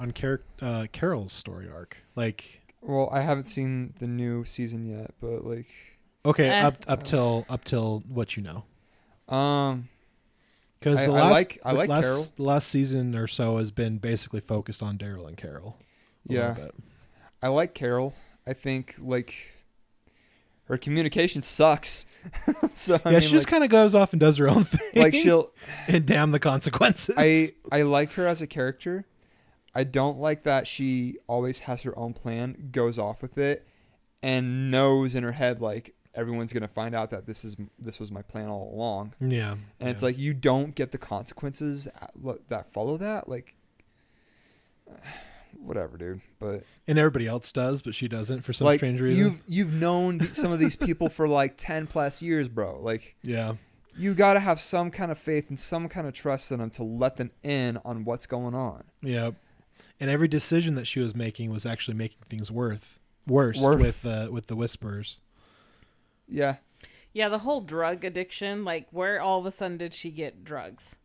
Carol's story arc? Like, well, I haven't seen the new season yet, but like, okay, up till what you know. Because I the like Carol. The last season or so has been basically focused on Daryl and Carol. a little bit. I like Carol. I think like her communication sucks. So I mean, She just kind of goes off and does her own thing. like she'll and damn the consequences. I like her as a character. I don't like that she always has her own plan, goes off with it, and knows in her head like everyone's gonna find out that this was my plan all along. Yeah. And it's like you don't get the consequences that follow that. Like, whatever, dude. But and everybody else does, but she doesn't for some like strange reason. you've known some of these people for like 10 plus years, bro. Like, Yeah. you got to have some kind of faith and some kind of trust in them to let them in on what's going on. Yeah. And every decision that she was making was actually making things worse with the Whisperers. Yeah. Yeah, the whole drug addiction, like where all of a sudden did she get drugs?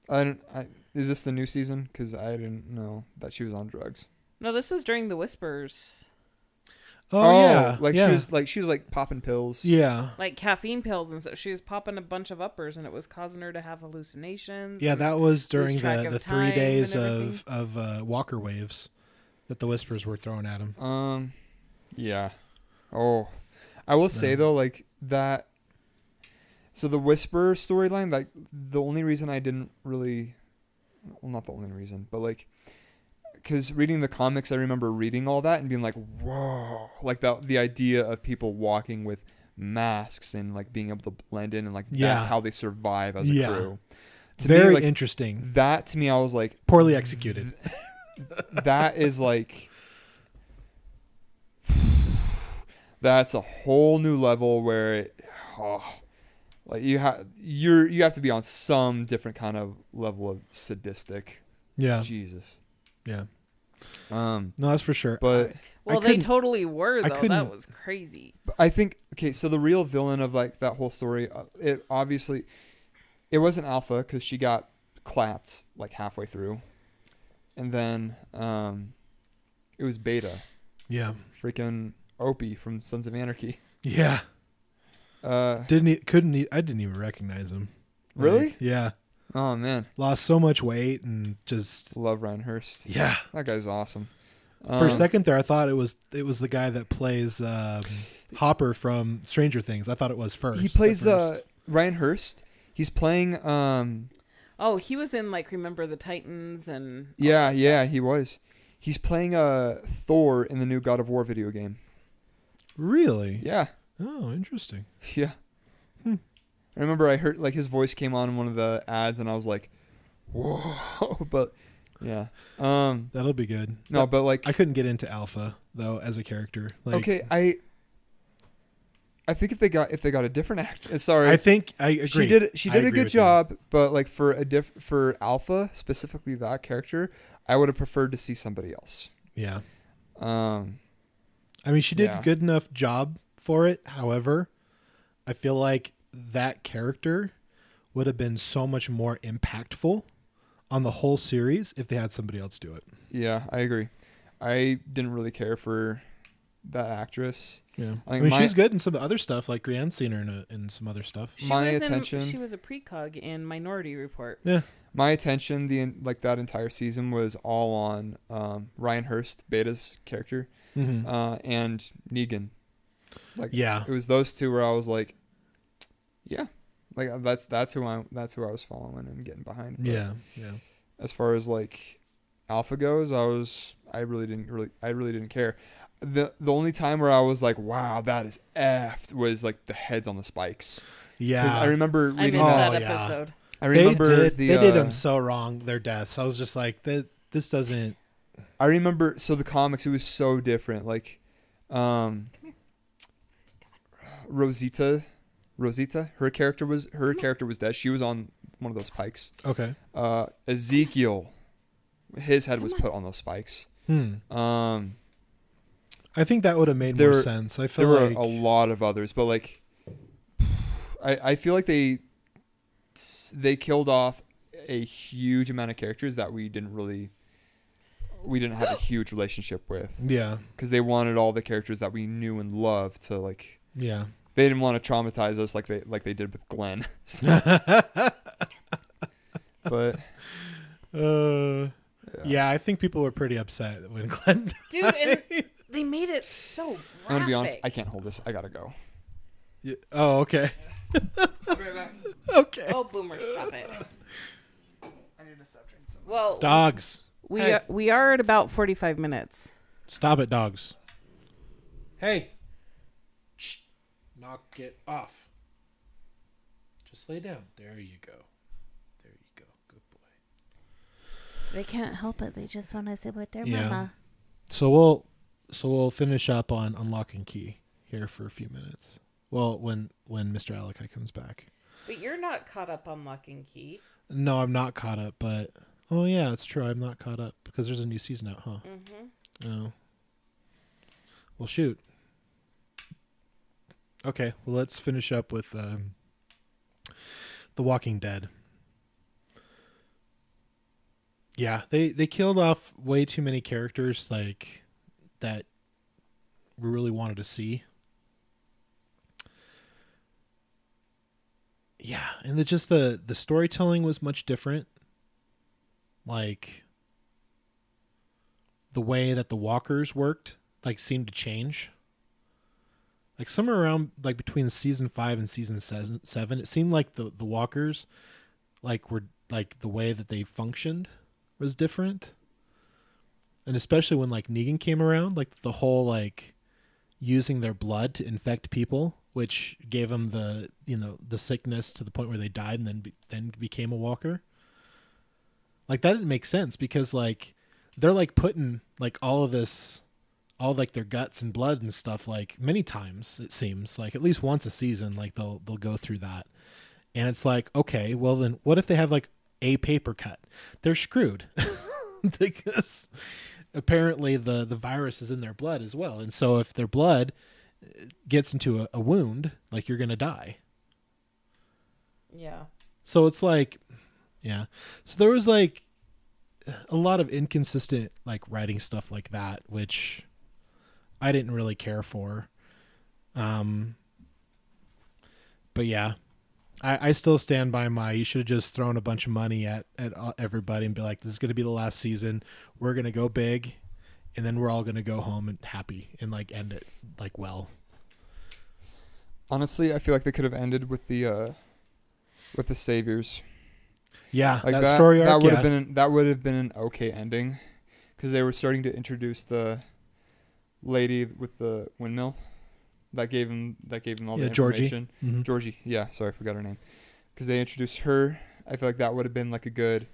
Is this the new season? Because I didn't know that she was on drugs. No, this was during the Whispers. Oh yeah. Like yeah. she was like popping pills. Yeah. Like caffeine pills and stuff. She was popping a bunch of uppers and it was causing her to have hallucinations. Yeah, that was during track the of 3 time days and of Walker waves that the Whispers were throwing at him. Yeah. Oh, I will say though, like that. So the Whisper storyline, like the only reason I didn't really, well, not the only reason, but like, because reading the comics, I remember reading all that and being like, whoa, like the idea of people walking with masks and like being able to blend in and like that's how they survive as a crew. To Very me, like, interesting. That to me, I was like, Poorly executed. that is like, that's a whole new level where like you have to be on some different kind of level of sadistic. Yeah. Jesus. Yeah. No, that's for sure. But they totally were though. That was crazy. I think so the real villain of like that whole story, it obviously it wasn't Alpha because she got clapped like halfway through, and then it was Beta. Yeah. Freaking Opie from Sons of Anarchy. Yeah. I didn't even recognize him. Really? Like, yeah. Oh man. Lost so much weight and just love Ryan Hurst. Yeah. That guy's awesome. For a second there, I thought it was the guy that plays Hopper from Stranger Things. I thought it was first. He plays Ryan Hurst. He's playing. Oh, he was in like Remember the Titans and. Yeah, he was. He's playing Thor in the new God of War video game. Really? Yeah. Oh, interesting. Yeah. I remember I heard like his voice came on in one of the ads, and I was like, "Whoa!" But yeah, that'll be good. No, but like I couldn't get into Alpha though as a character. Like, okay, I think if they got a different actor, sorry, I think I agree. She did a good job, but like for Alpha specifically that character, I would have preferred to see somebody else. Yeah. I mean, she did a good enough job for it. However, I feel like that character would have been so much more impactful on the whole series if they had somebody else do it. Yeah, I agree. I didn't really care for that actress. Yeah, I mean she's good in some other stuff. Like Brienne's seen her in some other stuff. She was a precog in Minority Report. Yeah. My attention, that entire season was all on Ryan Hurst, Beta's character, and Negan. It was those two where I was like, yeah, like that's who I was following and getting behind. But yeah. As far as like Alpha goes, I really didn't care. The only time where I was like, wow, that is effed was like the heads on the spikes. Yeah, I remember reading that episode. Yeah. I remember they did them so wrong, their deaths. I was just like, this doesn't. I remember, so the comics, it was so different. Like, Rosita, her character was dead. She was on one of those spikes. Okay. Ezekiel, his head was put on those spikes. I think that would have made more sense. I feel there were a lot of others, but like, I feel like they killed off a huge amount of characters that we didn't have a huge relationship with. Yeah. Because they wanted all the characters that we knew and loved to like. Yeah. They didn't want to traumatize us like they did with Glenn. But. Yeah, I think people were pretty upset when Glenn died. Dude, and they made it so graphic. I'm gonna be honest. I can't hold this. I gotta go. Yeah. Oh, okay. I'll be right back. Okay. Oh, Boomer, stop it. I need to stop drinking some. Well, dogs. We are at about 45 minutes. Stop it, dogs. Hey. Shh. Knock it off. Just lay down. There you go. There you go. Good boy. They can't help it. They just want to sit with their mama. So we'll finish up on Unlock and Key here for a few minutes. Well, when Mr. Alakai comes back. But you're not caught up on Lock and Key. No, I'm not caught up, but oh yeah, it's true. I'm not caught up because there's a new season out, huh? Mm-hmm. Oh. Well, shoot. Okay, well let's finish up with The Walking Dead. Yeah, they killed off way too many characters like that we really wanted to see. Yeah, and the storytelling was much different. Like the way that the walkers worked, like seemed to change. Like somewhere around like between season 5 and season 7, it seemed like the walkers like were like the way that they functioned was different. And especially when like Negan came around, like the whole like using their blood to infect people, which gave them the sickness to the point where they died and then became a walker. Like that didn't make sense because like they're like putting like all like their guts and blood and stuff like many times, it seems like at least once a season, like they'll go through that. And it's like, okay, well then what if they have like a paper cut? They're screwed because apparently the virus is in their blood as well. And so if their blood gets into a wound, like you're going to die. Yeah. So it's like, yeah. So there was like a lot of inconsistent like writing stuff like that, which I didn't really care for. But yeah, I still stand by you should have just thrown a bunch of money at everybody and be like, this is going to be the last season. We're going to go big. And then we're all going to go home and happy and like end it like well. Honestly, I feel like they could have ended with the saviors. Yeah, like that story arc. That would have been an okay ending, because they were starting to introduce the lady with the windmill that gave him all the information. Mm-hmm. Georgie. Yeah, sorry, I forgot her name. Because they introduced her. I feel like that would have been like a good.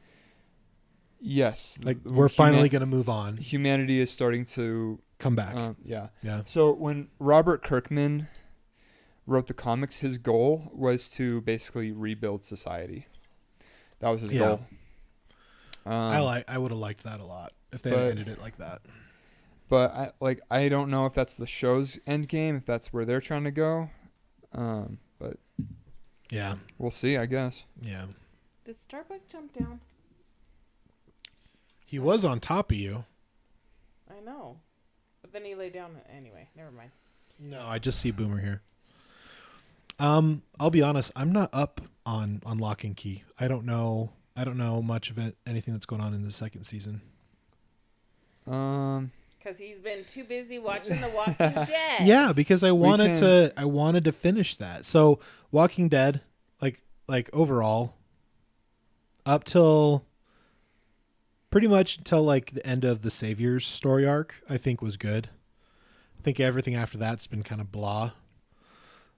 Yes, like we're finally going to move on. Humanity is starting to come back. Yeah. Yeah. So when Robert Kirkman wrote the comics, his goal was to basically rebuild society. That was his goal. I would have liked that a lot if they had ended it like that. But I don't know if that's the show's end game, if that's where they're trying to go. But yeah, we'll see, I guess. Yeah. Did Starbuck jump down? He was on top of you. I know. But then he lay down. Anyway, never mind. No, I just see Boomer here. I'll be honest. I'm not up on Lock and Key. I don't know much of it, anything that's going on in the second season. Because he's been too busy watching The Walking Dead. Yeah, because I wanted to finish that. So Walking Dead, like overall, up till pretty much until like the end of the Savior's story arc, I think was good. I think everything after that's been kind of blah.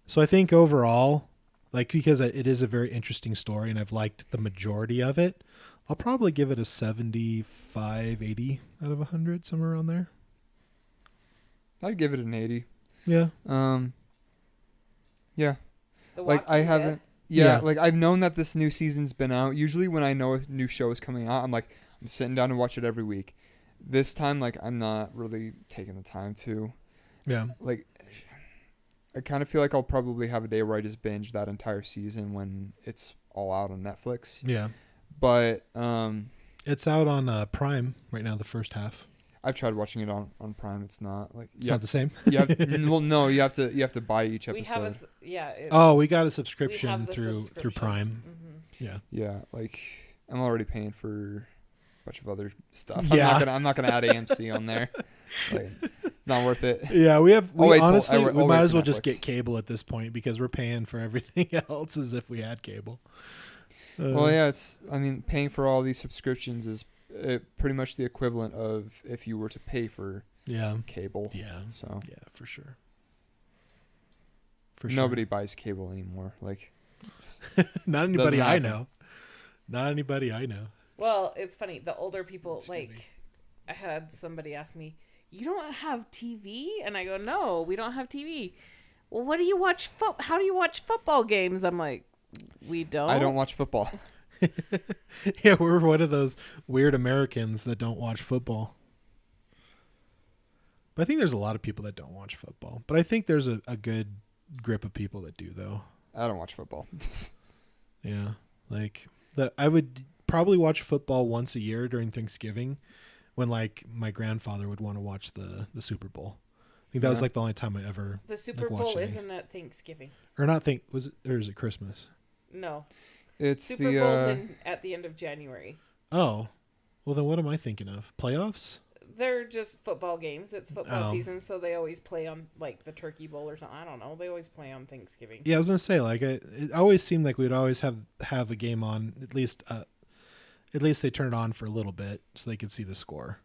So I think overall, like, because it is a very interesting story and I've liked the majority of it, I'll probably give it a 75, 80 out of 100, somewhere around there. I'd give it an 80. Yeah. Yeah. Like I haven't. Yeah, like I've known that this new season's been out. Usually when I know a new show is coming out, I'm sitting down to watch it every week. This time, like, I'm not really taking the time to. Yeah. Like, I kind of feel like I'll probably have a day where I just binge that entire season when it's all out on Netflix. Yeah. But it's out on Prime right now, the first half. I've tried watching it on Prime. It's not like it's not the same. Well, no, you have to buy each episode. We got a subscription through Prime. Mm-hmm. Yeah. Yeah, like I'm already paying for a bunch of other stuff. Yeah. I'm not gonna add AMC on there. Like, it's not worth it. Yeah, we honestly might as well Netflix. just get cable at this point because we're paying for everything else as if we had cable. Well, yeah, paying for all these subscriptions is pretty much the equivalent of if you were to pay for cable. Yeah. So yeah, for sure. Nobody buys cable anymore. Like, not anybody I know. Not anybody I know. Well, it's funny. The older people, like, I had somebody ask me, "You don't have TV?" And I go, "No, we don't have TV." Well, what do you watch? How do you watch football games? I'm like, we don't. I don't watch football. Yeah, we're one of those weird Americans that don't watch football. But I think there's a lot of people that don't watch football. But I think there's a good grip of people that do, though. I don't watch football. Yeah, like I would probably watch football once a year during Thanksgiving, when like my grandfather would want to watch the Super Bowl. I think that was like the only time I ever. The Super Bowl isn't at Thanksgiving. Or not was it, or is it Christmas? No. It's Super Bowl's at the end of January. Oh, well then what am I thinking of? Playoffs? They're just football games. It's football season, so they always play on like the Turkey Bowl or something. I don't know. They always play on Thanksgiving. Yeah, I was gonna say like it always seemed like we'd always have a game on at least they turn it on for a little bit so they could see the score.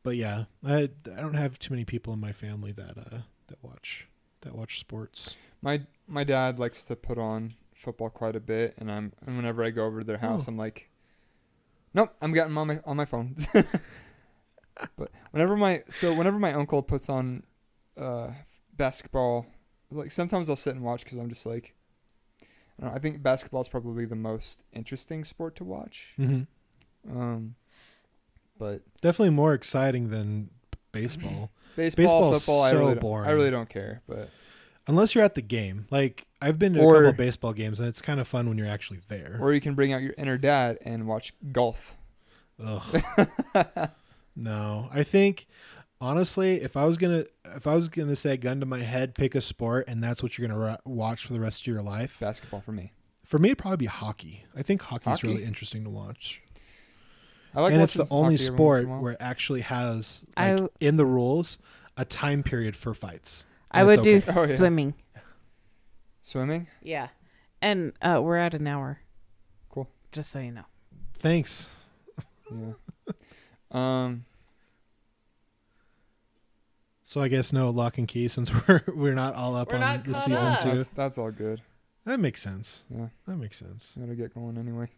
But yeah, I don't have too many people in my family that watch sports. My dad likes to put on football quite a bit, and whenever I go over to their house, I'm like, nope, I'm getting on my phone. But whenever my uncle puts on basketball, like sometimes I'll sit and watch because I'm just like, I don't know, I think basketball is probably the most interesting sport to watch. Mm-hmm. But definitely more exciting than baseball. Baseball, football, boring. I really don't care, but unless you're at the game. Like I've been to a couple of baseball games and it's kind of fun when you're actually there. Or you can bring out your inner dad and watch golf. Ugh. No, I think honestly, if I was gonna say gun to my head, pick a sport and that's what you're gonna watch for the rest of your life. Basketball for me. For me, it'd probably be hockey. I think hockey's really interesting to watch. I like, and it's the only sport where it actually has, like, in the rules, a time period for fights. I would do swimming. Swimming? Yeah. And we're at an hour. Cool. Just so you know. Thanks. Yeah. So I guess no Lock and Key since we're not all up on the season 2. That's all good. That makes sense. Yeah. That makes sense. Gotta get going anyway.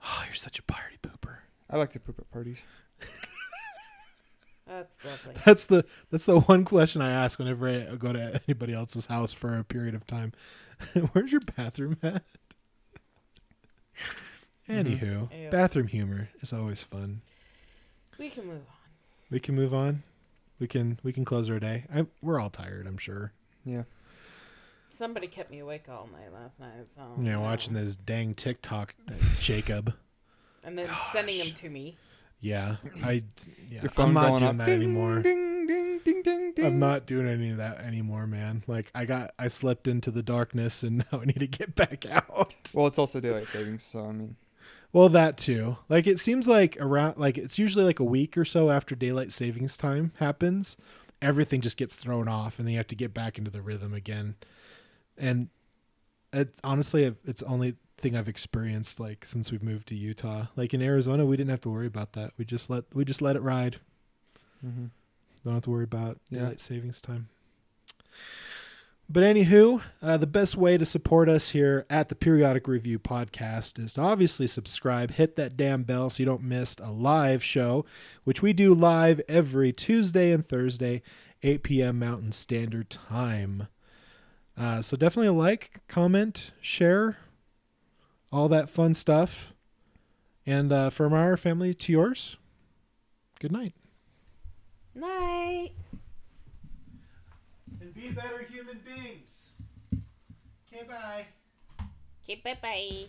Oh, you're such a party pooper. I like to poop at parties. That's lovely. That's the one question I ask whenever I go to anybody else's house for a period of time. Where's your bathroom at? Anywho, bathroom humor is always fun. We can move on. We can move on. We can close our day. We're all tired, I'm sure. Yeah. Somebody kept me awake all night last night. So watching this dang TikTok, Jacob. and then sending them to me. Yeah, I'm phone not going doing off. that Ding, anymore. Ding, ding, ding, ding, ding. I'm not doing any of that anymore, man. Like I slipped into the darkness and now I need to get back out. Well, it's also daylight savings, so I mean. Well, that too. Like it seems like it's usually like a week or so after daylight savings time happens, everything just gets thrown off and then you have to get back into the rhythm again. And honestly, it's the only thing I've experienced like since we've moved to Utah. Like in Arizona, we didn't have to worry about that. We just let it ride. Mm-hmm. Don't have to worry about daylight savings time. But anywho, the best way to support us here at the Periodic Review podcast is to obviously subscribe, hit that damn bell so you don't miss a live show, which we do live every Tuesday and Thursday, 8 p.m. Mountain Standard Time. So definitely like, comment, share, all that fun stuff. And from our family to yours, good night. Night. And be better human beings. Okay, bye. Okay, bye-bye.